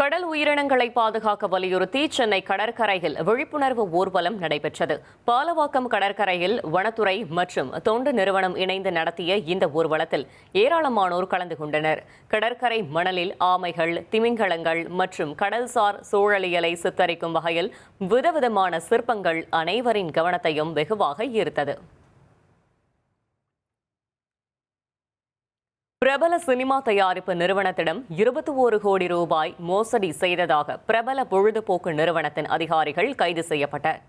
கடல் உயிரினங்களை பாதுகாக்க வலியுறுத்தி சென்னை கடற்கரையில் விழிப்புணர்வு ஊர்வலம் நடைபெற்றது. பாலவாக்கம் கடற்கரையில் வனத்துறை மற்றும் தொண்டு நிறுவனம் இணைந்து நடத்திய இந்த ஊர்வலத்தில் ஏராளமானோர் கலந்து கொண்டனர். கடற்கரை மணலில் ஆமைகள், திமிங்கலங்கள் மற்றும் கடல்சார் சூழலியலை சித்தரிக்கும் வகையில் விதவிதமான சிற்பங்கள் அனைவரின் கவனத்தையும் வெகுவாக ஈர்த்தது. பிரபல சினிமா தயாரிப்பு நிறுவனத்திடம் 21 கோடி ரூபாய் மோசடி செய்ததாக பிரபல பொழுதுபோக்கு நிறுவனத்தின் அதிகாரிகள் கைது செய்யப்பட்டனர்.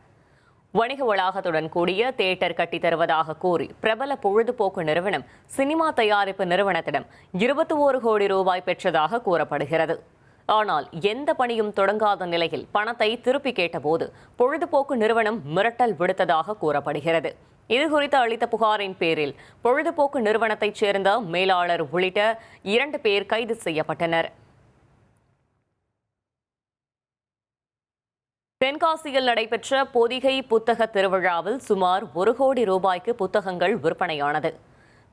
வணிக வளாகத்துடன் கூடிய தியேட்டர் கட்டித் தருவதாக கூறி பிரபல பொழுதுபோக்கு நிறுவனம் சினிமா தயாரிப்பு நிறுவனத்திடம் 21 கோடி ரூபாய் பெற்றதாக கூறப்படுகிறது. ஆனால் எந்த பணியும் தொடங்காத நிலையில் பணத்தை திருப்பி கேட்டபோது பொழுதுபோக்கு நிறுவனம் மிரட்டல் விடுத்ததாக கூறப்படுகிறது. இதுகுறித்து அளித்த புகாரின் பேரில் பொழுதுபோக்கு நிறுவனத்தைச் சேர்ந்த மேலாளர் உள்ளிட்ட 2 பேர் கைது செய்யப்பட்டனர். தென்காசியில் நடைபெற்ற பொதிகை புத்தக திருவிழாவில் சுமார் 1 கோடி ரூபாய்க்கு புத்தகங்கள் விற்பனையானது.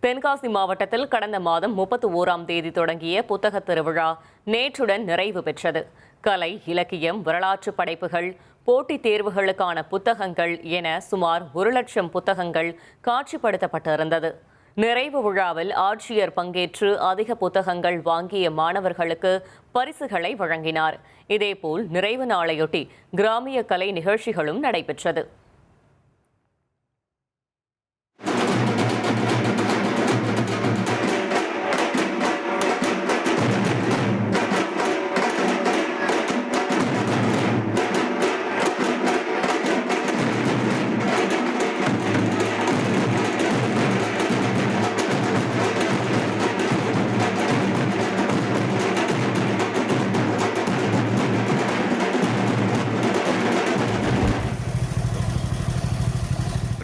தென்காசி மாவட்டத்தில் கடந்த மாதம் 31ஆம் தேதி தொடங்கிய புத்தக திருவிழா நேற்றுடன் நிறைவு பெற்றது. கலை, இலக்கியம், வரலாற்று படைப்புகள், போட்டித் தேர்வுகளுக்கான புத்தகங்கள் என சுமார் 1 லட்சம் புத்தகங்கள் காட்சிப்படுத்தப்பட்டிருந்தது. நிறைவு விழாவில் ஆட்சியர் பங்கேற்று அதிக புத்தகங்கள் வாங்கிய மாணவர்களுக்கு பரிசுகளை வழங்கினார். இதேபோல் நிறைவு நாளையொட்டி கிராமிய கலை நிகழ்ச்சிகளும் நடைபெற்றது.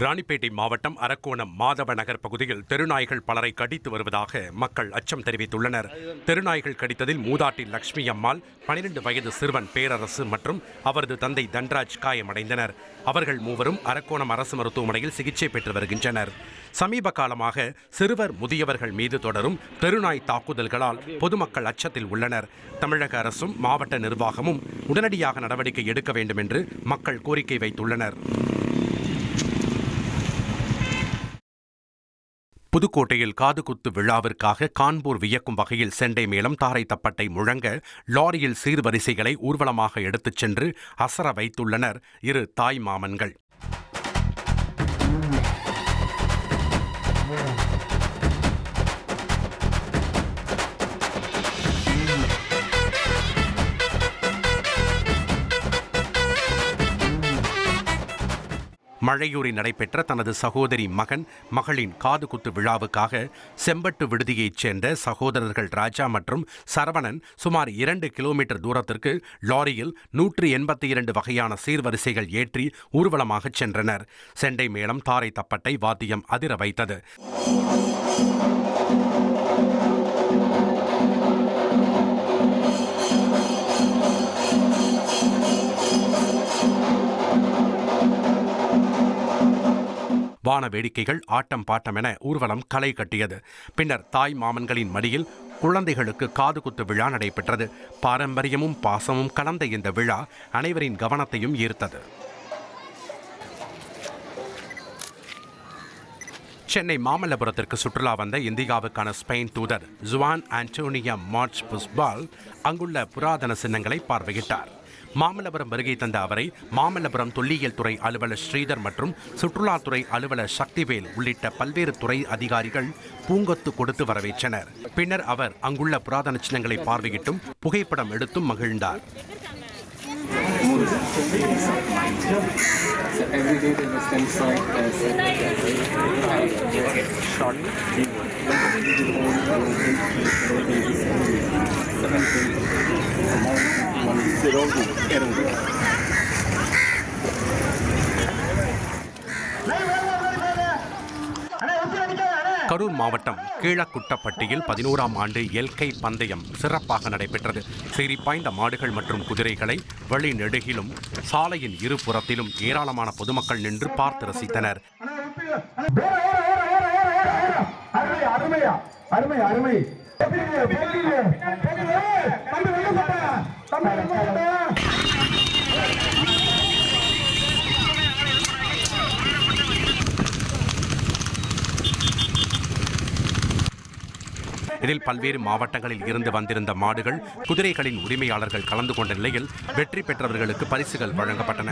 ராணிப்பேட்டை மாவட்டம் அரக்கோணம் மாதவ நகர் பகுதியில் தெருநாய்கள் பலரை கடித்து வருவதாக மக்கள் அச்சம் தெரிவித்துள்ளனர். தெருநாய்கள் கடித்ததில் மூதாட்டி லட்சுமி அம்மாள், 12 வயது சிறுவன் பேரரசு மற்றும் அவரது தந்தை தன்ராஜ் காயமடைந்தனர். அவர்கள் மூவரும் அரக்கோணம் அரசு மருத்துவமனையில் சிகிச்சை பெற்று வருகின்றனர். சமீப காலமாக சிறுவர், முதியவர்கள் மீது தொடரும் தெருநாய் தாக்குதல்களால் பொதுமக்கள் அச்சத்தில் உள்ளனர். தமிழக அரசும் மாவட்ட நிர்வாகமும் உடனடியாக நடவடிக்கை எடுக்க வேண்டும் என்று மக்கள் கோரிக்கை வைத்துள்ளனர். புதுக்கோட்டையில் காதுகுத்து விழாவிற்காக கான்பூர் வியக்கும் வகையில் செண்டை மேளம், தாரை தப்பட்டை முழங்க லாரியில் சீர்வரிசைகளை ஊர்வலமாக எடுத்துச் சென்று அசர வைத்துள்ளனர் 2 தாய் மாமன்கள். மழையூரில் நடைபெற்ற தனது சகோதரி மகளின் காதுகுத்து விழாவுக்காக செம்பட்டு விடுதியைச் சேர்ந்த சகோதரர்கள் ராஜா மற்றும் சரவணன் சுமார் 2 கிலோமீட்டர் தூரத்திற்கு லாரியில் 182 வகையான சீர்வரிசைகள் ஏற்றி ஊர்வலமாகச் சென்றனர். செண்டை மேளம், தாரை தப்பட்டை வாத்தியம் அதிர வைத்தது. வான வேடிக்கைகள், ஆட்டம் பாட்டம் என ஊர்வலம் களை கட்டியது. பின்னர் தாய் மாமன்களின் மடியில் குழந்தைகளுக்கு காதுகுத்து விழா நடைபெற்றது. பாரம்பரியமும் பாசமும் கலந்த இந்த விழா அனைவரின் கவனத்தையும் ஈர்த்தது. சென்னை மாமல்லபுரத்திற்கு சுற்றுலா வந்த இந்தியாவுக்கான ஸ்பெயின் தூதர் ஜுவான் ஆண்டோனியா மார்ச் புஸ்பால் அங்குள்ள புராதன சின்னங்களை பார்வையிட்டார். மாமல்லபுரம் வருகை தந்த அவரை மாமல்லபுரம் தொல்லியல் துறை அலுவலர் ஸ்ரீதர் மற்றும் சுற்றுலாத்துறை அலுவலர் சக்திவேல் உள்ளிட்ட பல்வேறு துறை அதிகாரிகள் பூங்கொத்து கொடுத்து வரவேற்றனர். பின்னர் அவர் அங்குள்ள புராதன சின்னங்களை பார்வையிட்டும் புகைப்படம் எடுத்தும் மகிழ்ந்தார். கரூர் மாவட்டம் கீழக்குட்டப்பட்டியில் 11ஆம் ஆண்டு எல்கை பந்தயம் சிறப்பாக நடைபெற்றது. சீறி பாய்ந்த மாடுகள் மற்றும் குதிரைகளை வழி நெடுகிலும் சாலையின் இருபுறத்திலும் ஏராளமான பொதுமக்கள் நின்று பார்த்து ரசித்தனர். இதில் பல்வேறு மாவட்டங்களில் இருந்து வந்திருந்த மாடுகள், குதிரைகளின் உரிமையாளர்கள் கலந்து கொண்ட நிலையில் வெற்றி பெற்றவர்களுக்கு பரிசுகள் வழங்கப்பட்டன.